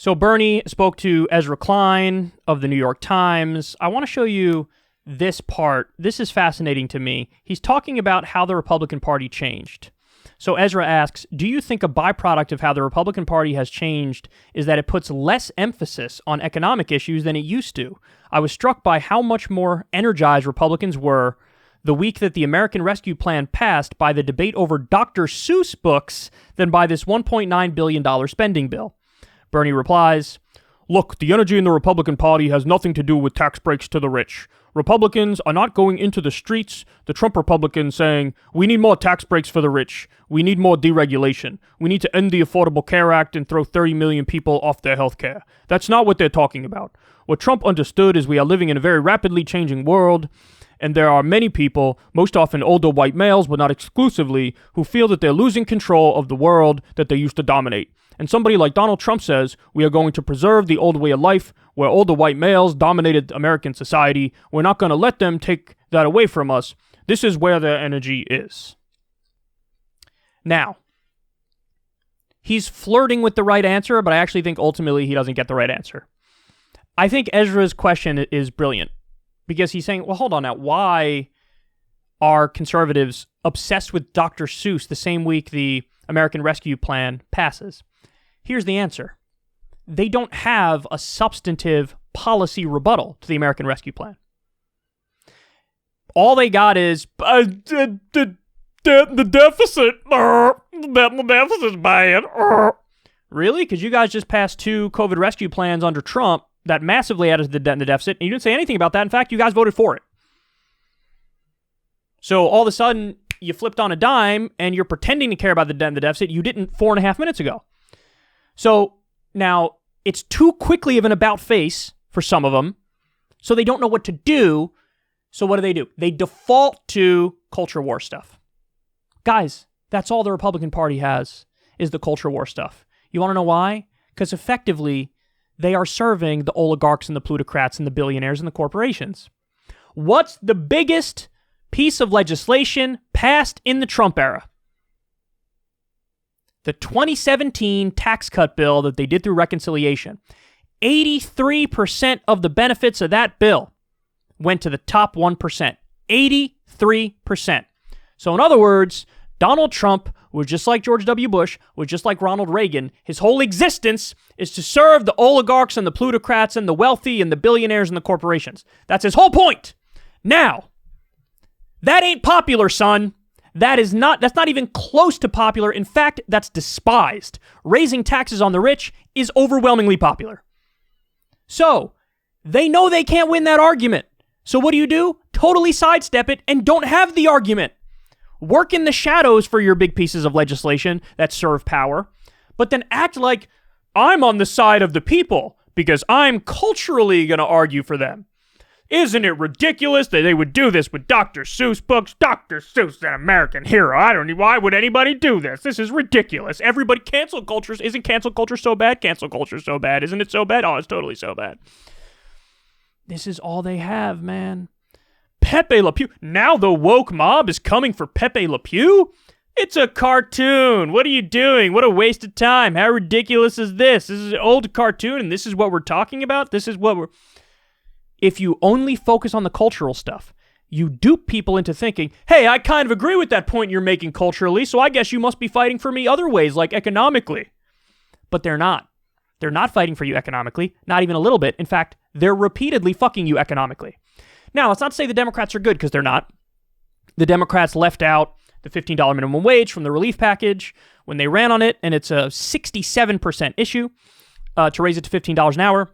So Bernie spoke to Ezra Klein of the New York Times. I want to show you this part. This is fascinating to me. He's talking about how the Republican Party changed. So Ezra asks, do you think a byproduct of how the Republican Party has changed is that it puts less emphasis on economic issues than it used to? I was struck by how much more energized Republicans were the week that the American Rescue Plan passed by the debate over Dr. Seuss books than by this $1.9 billion spending bill. Bernie replies, look, the energy in the Republican Party has nothing to do with tax breaks to the rich. Republicans are not going into the streets, the Trump Republicans saying, we need more tax breaks for the rich. We need more deregulation. We need to end the Affordable Care Act and throw 30 million people off their health care. That's not what they're talking about. What Trump understood is we are living in a very rapidly changing world, and there are many people, most often older white males, but not exclusively, who feel that they're losing control of the world that they used to dominate. And somebody like Donald Trump says, we are going to preserve the old way of life where older white males dominated American society. We're not going to let them take that away from us. This is where their energy is. Now, he's flirting with the right answer, but I actually think ultimately he doesn't get the right answer. I think Ezra's question is brilliant because he's saying, well, hold on now. Why are conservatives obsessed with Dr. Seuss the same week the American Rescue Plan passes? Here's the answer. They don't have a substantive policy rebuttal to the American Rescue Plan. All they got is the deficit. The deficit's bad. Really? Because you guys just passed 2 COVID rescue plans under Trump that massively added to the debt and the deficit, and you didn't say anything about that. In fact, you guys voted for it. So all of a sudden, you flipped on a dime, and you're pretending to care about the debt and the deficit you didn't 4.5 minutes ago. So now, it's too quickly of an about face for some of them, so they don't know what to do. So what do? They default to culture war stuff. Guys, that's all the Republican Party has, is the culture war stuff. You want to know why? Because effectively, they are serving the oligarchs and the plutocrats and the billionaires and the corporations. What's the biggest piece of legislation passed in the Trump era? The 2017 tax cut bill that they did through reconciliation. 83% of the benefits of that bill went to the top 1%. 83%. So in other words, Donald Trump was just like George W. Bush, was just like Ronald Reagan. His whole existence is to serve the oligarchs and the plutocrats and the wealthy and the billionaires and the corporations. That's his whole point. Now, that ain't popular, son. That's not even close to popular. In fact, that's despised. Raising taxes on the rich is overwhelmingly popular. So, they know they can't win that argument. So what do? Totally sidestep it and don't have the argument. Work in the shadows for your big pieces of legislation that serve power, but then act like I'm on the side of the people because I'm culturally going to argue for them. Isn't it ridiculous that they would do this with Dr. Seuss books? Dr. Seuss, an American hero. Why would anybody do this? This is ridiculous. Everybody, cancel culture. Isn't cancel culture so bad? Cancel culture so bad. Isn't it so bad? Oh, it's totally so bad. This is all they have, man. Pepe Le Pew. Now the woke mob is coming for Pepe Le Pew? It's a cartoon. What are you doing? What a waste of time. How ridiculous is this? This is an old cartoon, and this is what we're talking about? This is what we're... If you only focus on the cultural stuff, you dupe people into thinking, hey, I kind of agree with that point you're making culturally, so I guess you must be fighting for me other ways, like economically. But they're not. They're not fighting for you economically, not even a little bit. In fact, they're repeatedly fucking you economically. Now, let's not say the Democrats are good, because they're not. The Democrats left out the $15 minimum wage from the relief package when they ran on it, and it's a 67% issue to raise it to $15 an hour.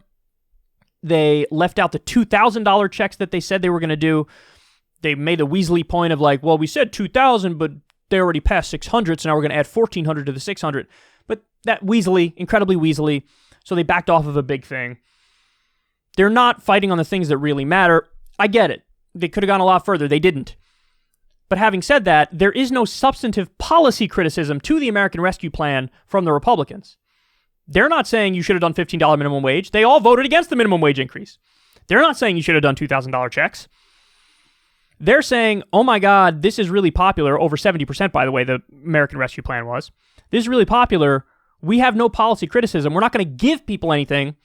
They left out the $2,000 checks that they said they were going to do. They made a Weasley point of like, well, we said $2,000, but they already passed $600, so now we're going to add $1,400 to the $600. But that Weasley, incredibly Weasley, so they backed off of a big thing. They're not fighting on the things that really matter. I get it. They could have gone a lot further. They didn't. But having said that, there is no substantive policy criticism to the American Rescue Plan from the Republicans. They're not saying you should have done $15 minimum wage. They all voted against the minimum wage increase. They're not saying you should have done $2,000 checks. They're saying, oh my God, this is really popular. Over 70%, by the way, the American Rescue Plan was. This is really popular. We have no policy criticism. We're not going to give people anything.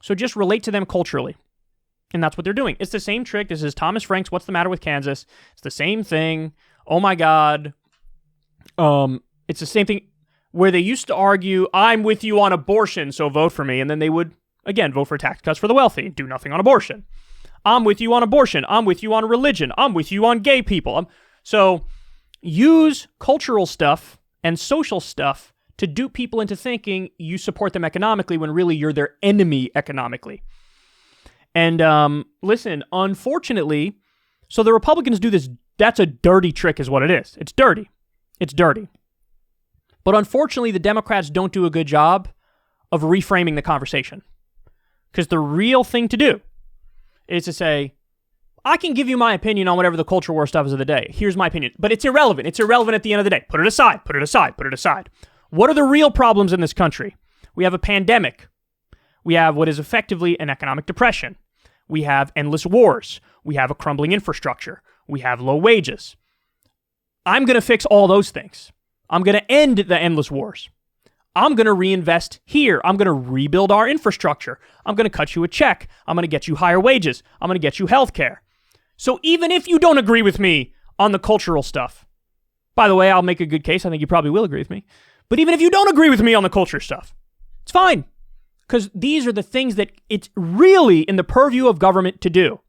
So just relate to them culturally. And that's what they're doing. It's the same trick. This is Thomas Frank's What's the Matter with Kansas? It's the same thing. Oh my God. It's the same thing where they used to argue, I'm with you on abortion, so vote for me. And then they would, again, vote for tax cuts for the wealthy, do nothing on abortion. I'm with you on abortion. I'm with you on religion. I'm with you on gay people. So use cultural stuff and social stuff to dupe people into thinking you support them economically when really you're their enemy economically. And listen, unfortunately, so the Republicans do this. That's a dirty trick is what it is. It's dirty. It's dirty. But unfortunately, the Democrats don't do a good job of reframing the conversation. Because the real thing to do is to say, I can give you my opinion on whatever the culture war stuff is of the day. Here's my opinion. But it's irrelevant. It's irrelevant at the end of the day. Put it aside. Put it aside. Put it aside. What are the real problems in this country? We have a pandemic. We have what is effectively an economic depression. We have endless wars. We have a crumbling infrastructure. We have low wages. I'm going to fix all those things. I'm going to end the endless wars. I'm going to reinvest here. I'm going to rebuild our infrastructure. I'm going to cut you a check. I'm going to get you higher wages. I'm going to get you health care. So even if you don't agree with me on the cultural stuff, by the way, I'll make a good case. I think you probably will agree with me. But even if you don't agree with me on the culture stuff, it's fine. Because these are the things that it's really in the purview of government to do.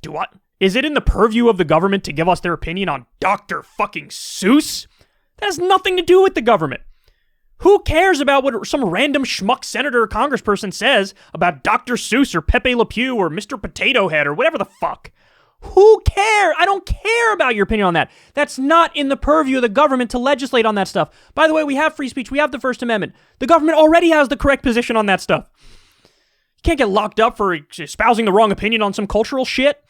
Do what? Is it in the purview of the government to give us their opinion on Dr. fucking Seuss? That has nothing to do with the government. Who cares about what some random schmuck senator or congressperson says about Dr. Seuss or Pepe Le Pew or Mr. Potato Head or whatever the fuck? Who cares? I don't care about your opinion on that. That's not in the purview of the government to legislate on that stuff. By the way, we have free speech. We have the First Amendment. The government already has the correct position on that stuff. You can't get locked up for espousing the wrong opinion on some cultural shit.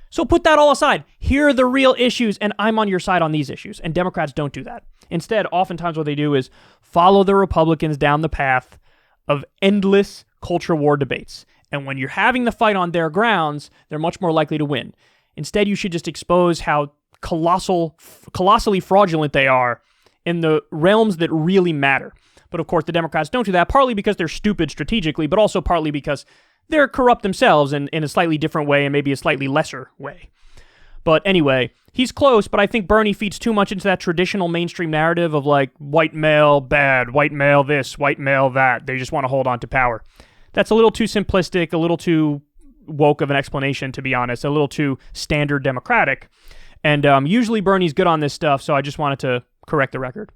So put that all aside. Here are the real issues, and I'm on your side on these issues. And Democrats don't do that. Instead, oftentimes what they do is follow the Republicans down the path of endless culture war debates. And when you're having the fight on their grounds, they're much more likely to win. Instead, you should just expose how colossally fraudulent they are in the realms that really matter. But of course, the Democrats don't do that, partly because they're stupid strategically, but also partly because they're corrupt themselves in a slightly different way and maybe a slightly lesser way. But anyway, he's close, but I think Bernie feeds too much into that traditional mainstream narrative of like white male bad, white male this, white male that. They just want to hold on to power. That's a little too simplistic, a little too woke of an explanation, to be honest, a little too standard Democratic. And usually Bernie's good on this stuff, so I just wanted to correct the record.